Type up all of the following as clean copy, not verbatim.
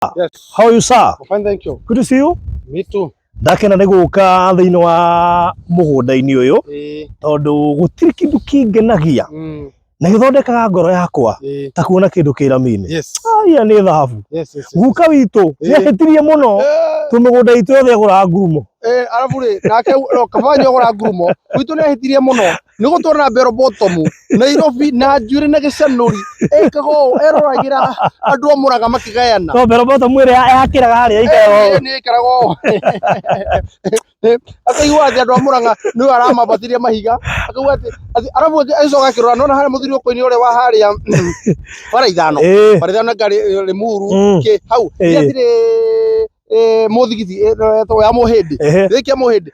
Yes. How are you, sir? Fine, thank you. Good to see you. Me too. Ndakena nĩ gũka thĩinĩ wa mũgũnda-inĩ ũyũ tondũ gũtirĩ kĩndũ kĩngenagia na gĩthondekaga ngoro yakwa ta kuona kĩndũ kĩrami-inĩ. Yes. Aya nĩ thahabu. Yes, yes. Guka witũ nĩahĩtirie mũno tũmĩgũnda itũ yothe agũraga ngurumo. Arabu rĩ nake kabanya agũra ngurumo witũ nĩahĩtirie mũno nĩ gũtwara na mbero bottom Nairobi na njuĩrĩ na gĩcanũri ekaga eroragĩra andũ a Mũrang'a makĩgayana. No mbero bottom ĩrĩa yakĩraga harĩa ikaga nĩ ĩkaraga akaigua atĩ andũ a Mũrang'a nĩwe aramabatirie mahiga akaigua atĩ arabu agĩcoka akĩrora nona harĩa mũthiũrũrũko-inĩ ũrĩa wa harĩa bara ithano ngari Limuru hau nĩathire mũthigiti ya mũhĩndĩ rĩkia mũhĩndĩ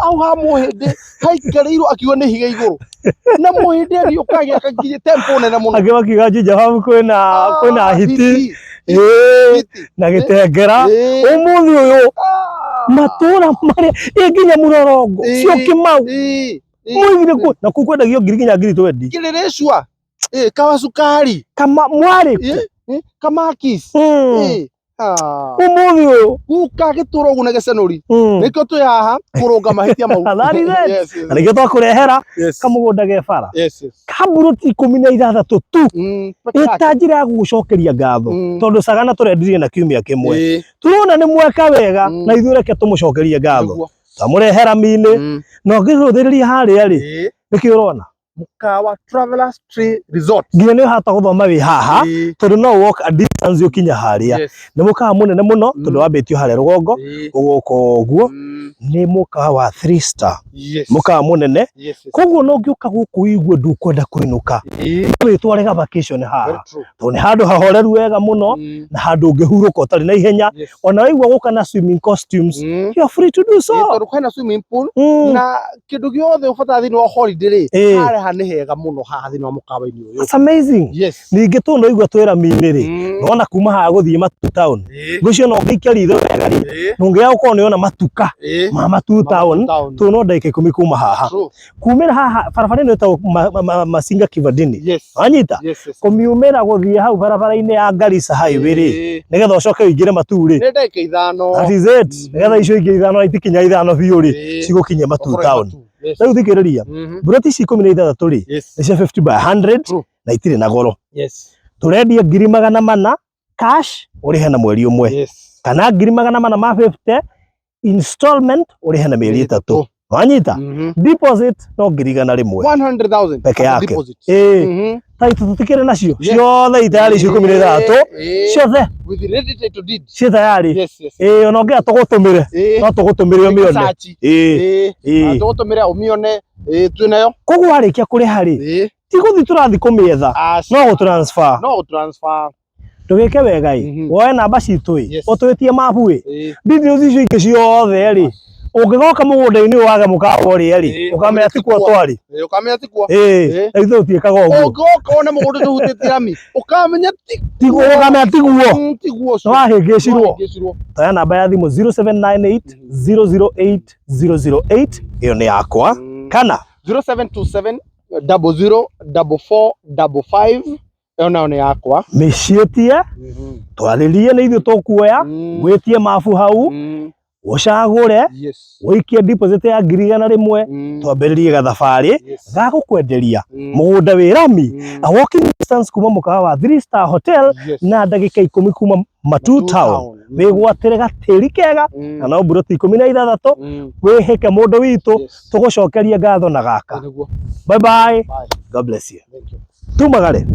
hau ha mũhĩndĩ haikarĩirwo akiuga nĩ higa igũrũ na mũhĩndĩ agĩũkaga akagiria tempo nene mũno angĩ makiuga Jinja Farm kwĩna hiti na gĩtengera ũmũthĩ ũyũ matũra marĩa nginya Mũrorongo cio Kĩmau mũigire na kũu kwendagio ngiri nginya ngiri 20 Kĩrĩrĩcua Kawasukari Mwarĩ Kamakis ũmũthĩ ũyũ guka gĩtũra ũguo na gĩcanũri nĩkĩo twĩ haha kũrũnga mahĩtia mau na nĩkĩo twakũrehera kamũgũnda ge bara ka mburoti 16 tu ĩta njĩra ya gũgũcokeria ngatho tondũ Sagana tũrendirie na kiumia kĩmwe tũrona nĩ mweka wega na ithuĩ reke tũmũcokerie ngatho tamũrehera mini na ũngĩhũthĩrĩria harĩa rĩ nĩkĩ ũrona Mukawa Travelers Tree Resort nginya nĩ ũhata gũthoma wĩ haha tondũ no walk a distance ũkinya harĩa nĩ mũkawa mũnene mũno tondũ wambĩtio harĩa rũgongo ũgoka ũguo nĩ mũkawa wa 3 star mũkawa mũnene koguo no ngĩũka gũkũ igue ndũkwenda kũinũka wĩtware vacation haha tondũ nĩ handũ hahoreru wega mũno na handũ ũngĩhurũka ũtarĩ na ihenya ona waigua gũka na swimming costumes you are free to do so tondũ kwĩna swimming pool na kĩndũ gĩothe ũbatara thĩinĩ wa holiday haha nĩ hega mũno haha thĩinĩ wa mũkawa-inĩ ũyũ. It's amazing. Ningĩ tũno igua twĩra mini-rĩ nona kuma haha gũthiĩ Matu town ngũcio no ngĩikia ritho wega rĩ nũngĩaga gũkorwo nĩona matuka ma Matu town tũno ndagĩka 10 kuma haha kumĩra haha barabara ĩno ĩtagwo Masinga Kivandini wanyita kũmiumĩra gũthiĩ hau barabara-inĩ ya Garissa highway rĩ nĩgetha ũcoke ũingĩre Matu-rĩ nĩ ndagĩka 5 that is it nĩgetha icio ingĩ 5 na itikinya 5 biũ rĩ cigũkinya Matu town. Rĩu thikĩrĩria mburoti ici 16 rĩ nĩ cia 50 by 100 na itirĩ na goro tũrendia 400,000 cash ũrĩhe na mweri ũmwe kana 400,000 ma 50 installment ũrĩhe na mĩeri 3 wanyita deposit no 100,000 peke yake taitu tutikĩrĩ nacio ciothe itayari icio 13 ciothe ciĩ tayari ona ũngĩenda tũgũtũmĩre no tũgũtũmĩre ũmĩone tũgũtũmĩre ũmĩone twĩnayo koguo warĩkia kũrĩha rĩ tigũthiĩ tũrathiĩ kũmĩetha no gũtransfer ndũgĩke wega woe namba citũ ũtwĩtie mabu details icio ingĩ ciothe rĩ ũngĩgoka mũgũnda-inĩ ũyũ wage mũkawa ũrĩa rĩ ũkamenya tikwo twarĩ na ithuĩ tũtiĩkaga ũguo ũngĩgoka wone mũgũnda tũhutĩtie rami ũkamenya tiguo nĩ wahĩngĩcirwo toya namba ya thimũ 0798 008 008 ĩyo nĩ yakwa kana 0727 004455 ĩyo nayo nĩ yakwa mĩciĩtie twarĩrie nĩ ithuĩ tũkuoya gwĩtie mabu hau ũcagũre ũikie deposit ya 100,000 twambĩrĩrie gathabarĩ ga gũkwenderia mũgũnda wĩ rami a walking distance kuma mũkawa wa 3 star hotel na ndagĩka 10 kuma Matu town wĩgwatĩre gatĩri kega na no mburoti 16 wĩhĩke mũndũ witũ tũgũcokerie ngatho na gaka bye bye God bless you tumagare.